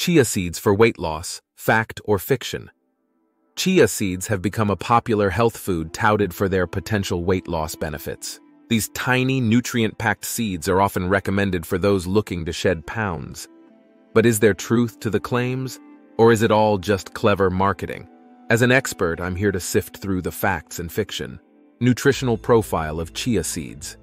Chia seeds for weight loss, fact or fiction? Chia seeds have become a popular health food touted for their potential weight loss benefits. These tiny, nutrient-packed seeds are often recommended for those looking to shed pounds. But is there truth to the claims, or is it all just clever marketing? As an expert, I'm here to sift through the facts and fiction. Nutritional profile of chia seeds.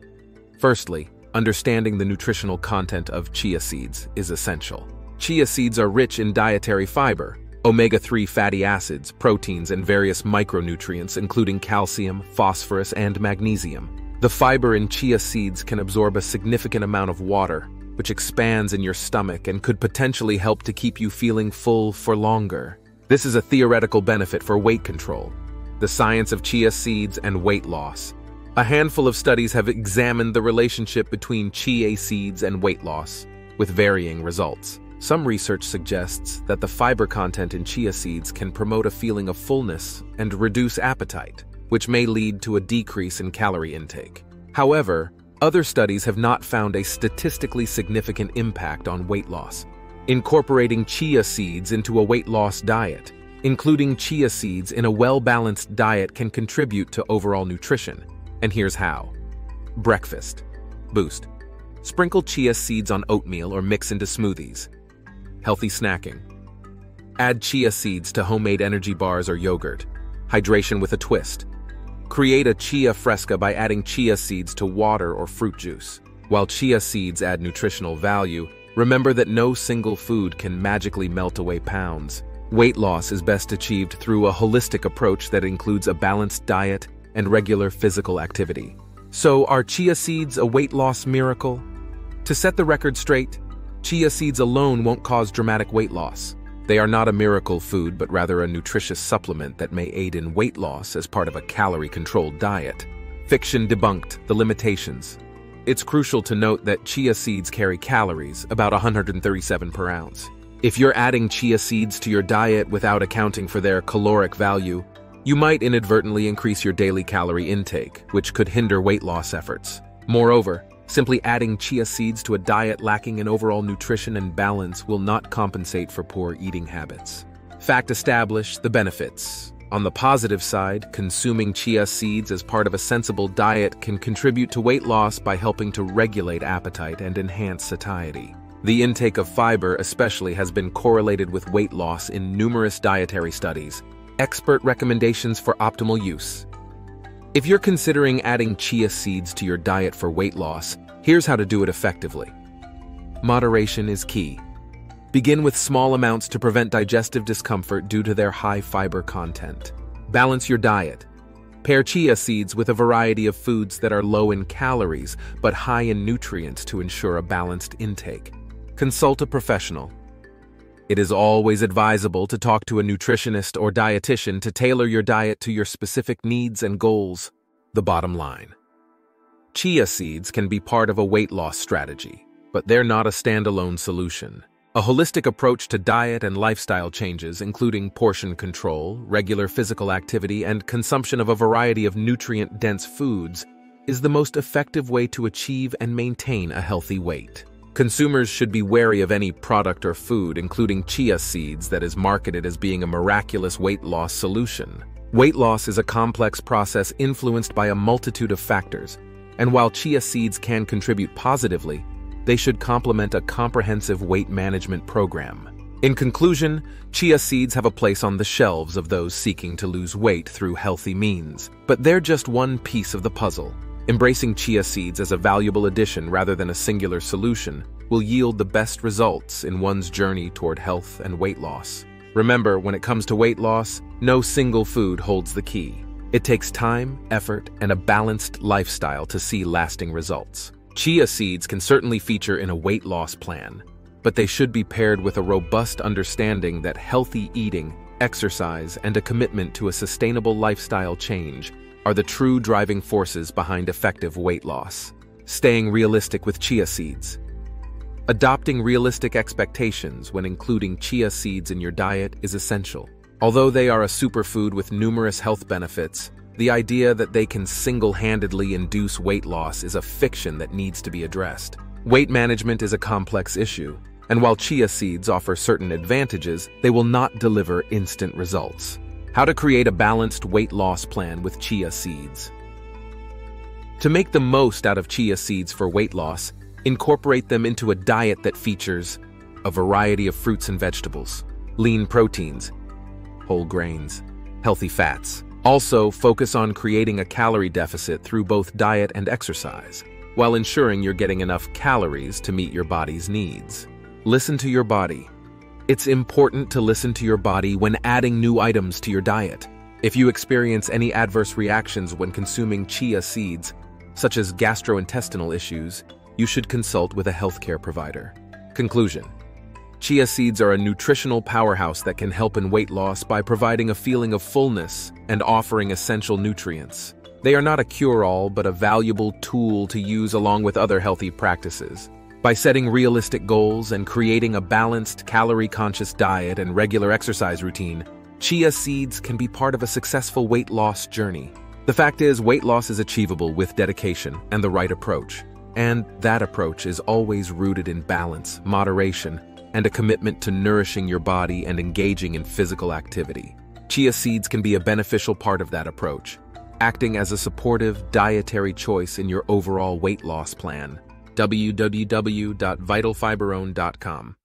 Firstly, understanding the nutritional content of chia seeds is essential. Chia seeds are rich in dietary fiber, omega-3 fatty acids, proteins, and various micronutrients including calcium, phosphorus, and magnesium. The fiber in chia seeds can absorb a significant amount of water, which expands in your stomach and could potentially help to keep you feeling full for longer. This is a theoretical benefit for weight control. The science of chia seeds and weight loss. A handful of studies have examined the relationship between chia seeds and weight loss, with varying results. Some research suggests that the fiber content in chia seeds can promote a feeling of fullness and reduce appetite, which may lead to a decrease in calorie intake. However, other studies have not found a statistically significant impact on weight loss. Incorporating chia seeds into a weight loss diet, including chia seeds in a well-balanced diet, can contribute to overall nutrition. And here's how. Breakfast. Boost. Sprinkle chia seeds on oatmeal or mix into smoothies. Healthy snacking. Add chia seeds to homemade energy bars or yogurt. Hydration with a twist. Create a chia fresca by adding chia seeds to water or fruit juice. While chia seeds add nutritional value, remember that no single food can magically melt away pounds. Weight loss is best achieved through a holistic approach that includes a balanced diet and regular physical activity. So, are chia seeds a weight loss miracle? To set the record straight, chia seeds alone won't cause dramatic weight loss. They are not a miracle food, but rather a nutritious supplement that may aid in weight loss as part of a calorie-controlled diet. Fiction debunked the limitations. It's crucial to note that chia seeds carry calories, about 137 per ounce. If you're adding chia seeds to your diet without accounting for their caloric value, you might inadvertently increase your daily calorie intake, which could hinder weight loss efforts. Moreover, simply adding chia seeds to a diet lacking in overall nutrition and balance will not compensate for poor eating habits. Fact established: the benefits. On the positive side, consuming chia seeds as part of a sensible diet can contribute to weight loss by helping to regulate appetite and enhance satiety. The intake of fiber especially has been correlated with weight loss in numerous dietary studies. Expert recommendations for optimal use. If you're considering adding chia seeds to your diet for weight loss, here's how to do it effectively. Moderation is key. Begin with small amounts to prevent digestive discomfort due to their high fiber content. Balance your diet. Pair chia seeds with a variety of foods that are low in calories but high in nutrients to ensure a balanced intake. Consult a professional. It is always advisable to talk to a nutritionist or dietitian to tailor your diet to your specific needs and goals. The bottom line. Chia seeds can be part of a weight loss strategy, but they're not a standalone solution. A holistic approach to diet and lifestyle changes, including portion control, regular physical activity, and consumption of a variety of nutrient-dense foods, is the most effective way to achieve and maintain a healthy weight. Consumers should be wary of any product or food, including chia seeds, that is marketed as being a miraculous weight loss solution. Weight loss is a complex process influenced by a multitude of factors, and while chia seeds can contribute positively, they should complement a comprehensive weight management program. In conclusion, chia seeds have a place on the shelves of those seeking to lose weight through healthy means, but they're just one piece of the puzzle. Embracing chia seeds as a valuable addition rather than a singular solution will yield the best results in one's journey toward health and weight loss. Remember, when it comes to weight loss, no single food holds the key. It takes time, effort, and a balanced lifestyle to see lasting results. Chia seeds can certainly feature in a weight loss plan, but they should be paired with a robust understanding that healthy eating, exercise, and a commitment to a sustainable lifestyle change are the true driving forces behind effective weight loss. Staying realistic with chia seeds. Adopting realistic expectations when including chia seeds in your diet is essential. Although they are a superfood with numerous health benefits, the idea that they can single-handedly induce weight loss is a fiction that needs to be addressed. Weight management is a complex issue, And while chia seeds offer certain advantages, they will not deliver instant results. How to create a balanced weight loss plan with chia seeds. To make the most out of chia seeds for weight loss, incorporate them into a diet that features a variety of fruits and vegetables, lean proteins, whole grains, healthy fats. Also, focus on creating a calorie deficit through both diet and exercise, while ensuring you're getting enough calories to meet your body's needs. Listen to your body. It's important to listen to your body when adding new items to your diet. If you experience any adverse reactions when consuming chia seeds, such as gastrointestinal issues, you should consult with a healthcare provider. Conclusion. Chia seeds are a nutritional powerhouse that can help in weight loss by providing a feeling of fullness and offering essential nutrients. They are not a cure-all, but a valuable tool to use along with other healthy practices. By setting realistic goals and creating a balanced, calorie-conscious diet and regular exercise routine, chia seeds can be part of a successful weight loss journey. The fact is, weight loss is achievable with dedication and the right approach. And that approach is always rooted in balance, moderation, and a commitment to nourishing your body and engaging in physical activity. Chia seeds can be a beneficial part of that approach, acting as a supportive dietary choice in your overall weight loss plan. www.vitalfiberone.com